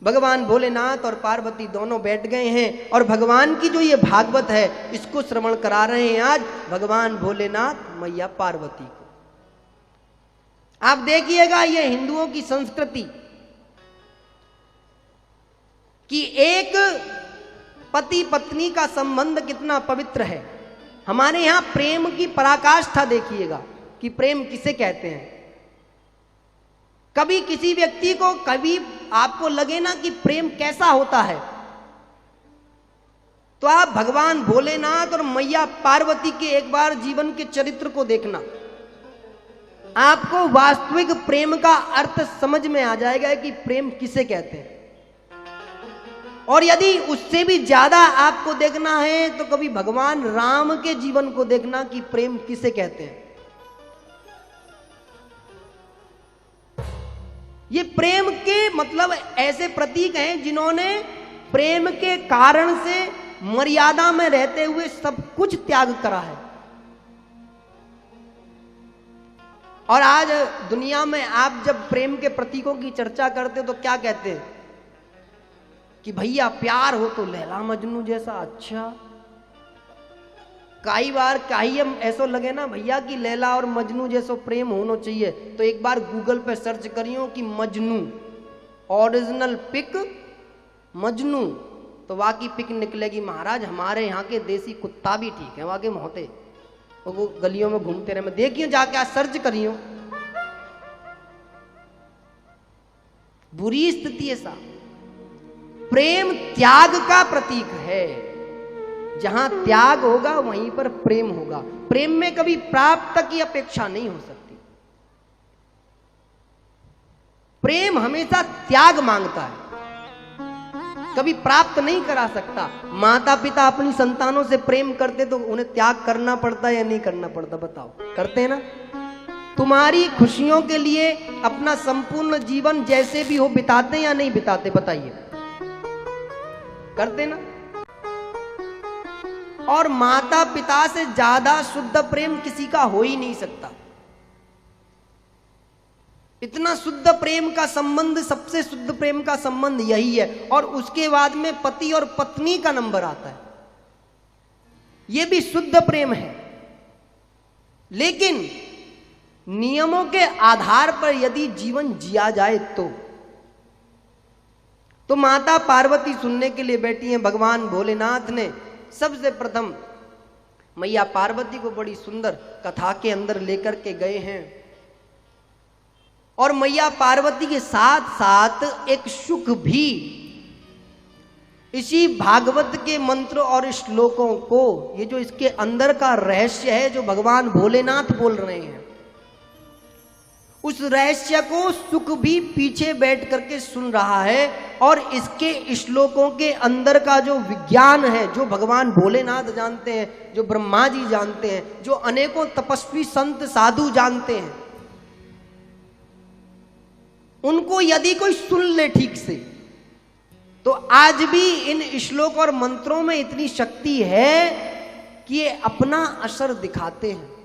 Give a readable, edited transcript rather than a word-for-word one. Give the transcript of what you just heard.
भगवान भोलेनाथ और पार्वती दोनों बैठ गए हैं और भगवान की जो ये भागवत है इसको श्रवण करा रहे हैं आज भगवान भोलेनाथ मैया पार्वती को। आप देखिएगा ये हिंदुओं की संस्कृति कि एक पति पत्नी का संबंध कितना पवित्र है। हमारे यहां प्रेम की पराकाष्ठा देखिएगा कि प्रेम किसे कहते हैं। कभी किसी व्यक्ति को कभी आपको लगे ना कि प्रेम कैसा होता है, तो आप भगवान भोलेनाथ और मैया पार्वती के एक बार जीवन के चरित्र को देखना, आपको वास्तविक प्रेम का अर्थ समझ में आ जाएगा कि प्रेम किसे कहते हैं। और यदि उससे भी ज्यादा आपको देखना है तो कभी भगवान राम के जीवन को देखना कि प्रेम किसे कहते हैं। ये प्रेम के मतलब ऐसे प्रतीक हैं जिन्होंने प्रेम के कारण से मर्यादा में रहते हुए सब कुछ त्याग करा है। और आज दुनिया में आप जब प्रेम के प्रतीकों की चर्चा करते हो तो क्या कहते हैं कि भैया प्यार हो तो लैला मजनू जैसा। अच्छा, कई बार कहीं हम ऐसा लगे ना भैया कि लैला और मजनू जैसा प्रेम होना चाहिए, तो एक बार गूगल पे सर्च करियो कि मजनू ओरिजिनल पिक मजनू, तो वाकई पिक निकलेगी। महाराज हमारे यहाँ के देसी कुत्ता भी ठीक है, वाकई मोहते वो गलियों में घूमते रहे। मैं देखियो जाके आज सर्च करियो, बुरी स्थिति ऐसा। प्रेम त्याग का प्रतीक है, जहां त्याग होगा वहीं पर प्रेम होगा। प्रेम में कभी प्राप्त की अपेक्षा नहीं हो सकती। प्रेम हमेशा त्याग मांगता है, कभी प्राप्त नहीं करा सकता। माता पिता अपनी संतानों से प्रेम करते तो उन्हें त्याग करना पड़ता है या नहीं करना पड़ता? बताओ, करते हैं ना? तुम्हारी खुशियों के लिए अपना संपूर्ण जीवन जैसे भी हो बिताते या नहीं बिताते? बताइए, करते ना? और माता पिता से ज्यादा शुद्ध प्रेम किसी का हो ही नहीं सकता। इतना शुद्ध प्रेम का संबंध, सबसे शुद्ध प्रेम का संबंध यही है। और उसके बाद में पति और पत्नी का नंबर आता है, यह भी शुद्ध प्रेम है। लेकिन नियमों के आधार पर यदि जीवन जिया जाए तो माता पार्वती सुनने के लिए बैठी हैं। भगवान भोलेनाथ ने सबसे प्रथम मैया पार्वती को बड़ी सुंदर कथा के अंदर लेकर के गए हैं और मैया पार्वती के साथ साथ एक सुख भी इसी भागवत के मंत्र और श्लोकों को, ये जो इसके अंदर का रहस्य है जो भगवान भोलेनाथ बोल रहे हैं, उस रहस्य को सुख भी पीछे बैठ करके सुन रहा है। और इसके श्लोकों के अंदर का जो विज्ञान है, जो भगवान भोलेनाथ जानते हैं, जो ब्रह्मा जी जानते हैं, जो अनेकों तपस्वी संत साधु जानते हैं, उनको यदि कोई सुन ले ठीक से तो आज भी इन श्लोक और मंत्रों में इतनी शक्ति है कि ये अपना असर दिखाते हैं।